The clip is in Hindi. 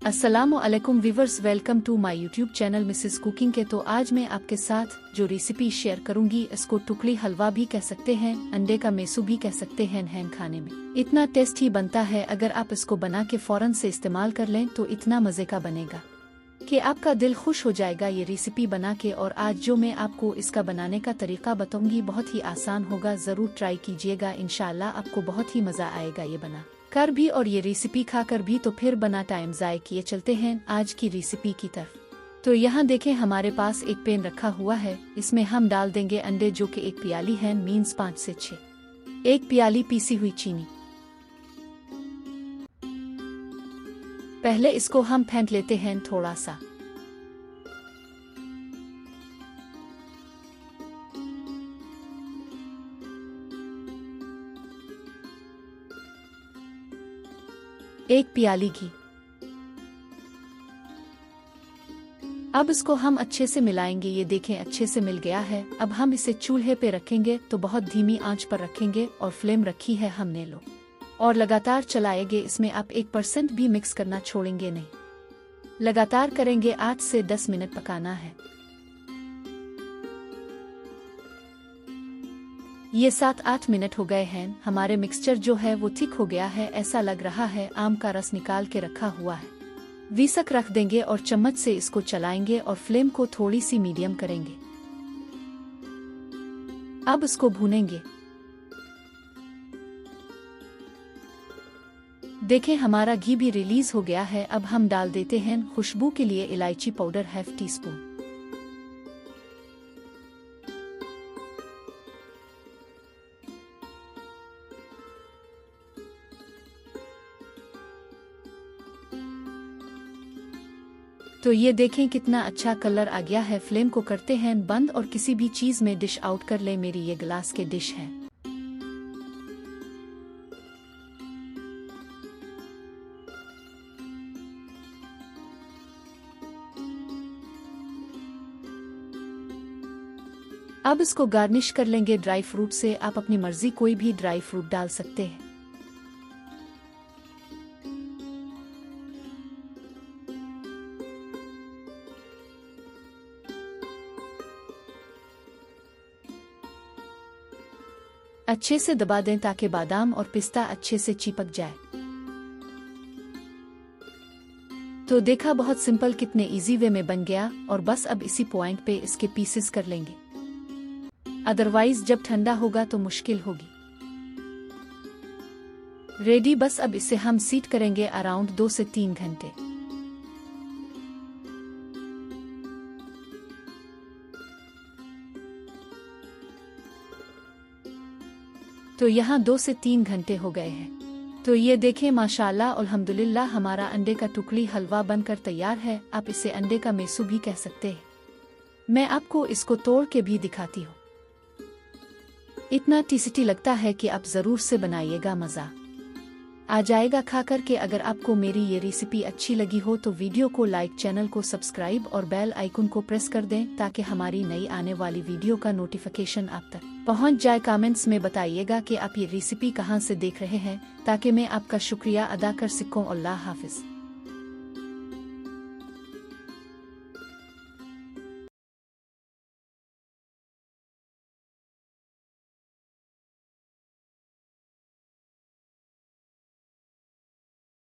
अस्सलामु अलैकुम viewers, welcome to my YouTube channel Mrs cooking के। तो आज मैं आपके साथ जो रेसिपी शेयर करूंगी, इसको टुकड़ी हलवा भी कह सकते हैं, अंडे का मेसू भी कह सकते हैं। खाने में इतना टेस्टी बनता है, अगर आप इसको बना के फौरन से इस्तेमाल कर लें तो इतना मज़े का बनेगा कि आपका दिल खुश हो जाएगा ये रेसिपी बना के। और आज जो मैं आपको इसका बनाने का तरीका बताऊंगी बहुत ही आसान होगा, ज़रूर ट्राई कीजिएगा, इंशाल्लाह आपको बहुत ही मज़ा आएगा ये बना कर भी और ये रेसिपी खा कर भी। तो फिर बना टाइम ज़ाय किए चलते हैं आज की रेसिपी की तरफ। तो यहाँ देखें, हमारे पास एक पैन रखा हुआ है, इसमें हम डाल देंगे अंडे जो कि 1 प्याली है, मीन्स 5 से 6, 1 प्याली पीसी हुई चीनी। पहले इसको हम फेंट लेते हैं थोड़ा सा। एक प्याली घी। अब इसको हम अच्छे से मिलाएंगे। ये देखें अच्छे से मिल गया है। अब हम इसे चूल्हे पे रखेंगे, तो बहुत धीमी आंच पर रखेंगे और फ्लेम रखी है हमने लो, और लगातार चलाएंगे। इसमें आप 1% भी मिक्स करना छोड़ेंगे नहीं, लगातार करेंगे। 8 से 10 मिनट पकाना है। ये 7-8 मिनट हो गए हैं। हमारे मिक्सचर जो है वो थिक हो गया है, ऐसा लग रहा है आम का रस निकाल के रखा हुआ है। विस्क रख देंगे और चम्मच से इसको चलाएंगे और फ्लेम को थोड़ी सी मीडियम करेंगे। अब इसको भूनेंगे। देखें हमारा घी भी रिलीज हो गया है। अब हम डाल देते हैं खुशबू के लिए इलायची पाउडर ½ टीस्पून। तो ये देखें कितना अच्छा कलर आ गया है। फ्लेम को करते हैं बंद और किसी भी चीज में डिश आउट कर ले। मेरी ये गिलास के डिश है। अब इसको गार्निश कर लेंगे ड्राई फ्रूट से। आप अपनी मर्जी कोई भी ड्राई फ्रूट डाल सकते हैं। अच्छे से दबा दें ताकि बादाम और पिस्ता अच्छे से चिपक जाए। तो देखा, बहुत सिंपल, कितने इजी वे में बन गया। और बस अब इसी पॉइंट पे इसके पीसेस कर लेंगे, अदरवाइज जब ठंडा होगा तो मुश्किल होगी। रेडी, बस अब इसे हम सीट करेंगे अराउंड 2 से 3 घंटे। तो यहाँ 2 से 3 घंटे हो गए हैं। तो ये देखें माशाल्लाह अल्हम्दुलिल्लाह, हमारा अंडे का टुकड़ी हलवा बनकर तैयार है। आप इसे अंडे का मेसू भी कह सकते हैं। मैं आपको इसको तोड़ के भी दिखाती हूँ। इतना टेस्टी लगता है कि आप ज़रूर से बनाइएगा, मज़ा आ जाएगा खा कर के। अगर आपको मेरी ये रेसिपी अच्छी लगी हो तो वीडियो को लाइक, चैनल को सब्सक्राइब और बेल आइकन को प्रेस कर दें ताकि हमारी नई आने वाली वीडियो का नोटिफिकेशन आप तक पहुंच जाए। कमेंट्स में बताइएगा कि आप ये रेसिपी कहां से देख रहे हैं ताकि मैं आपका शुक्रिया अदा कर सकूं। अल्लाह हाफिज।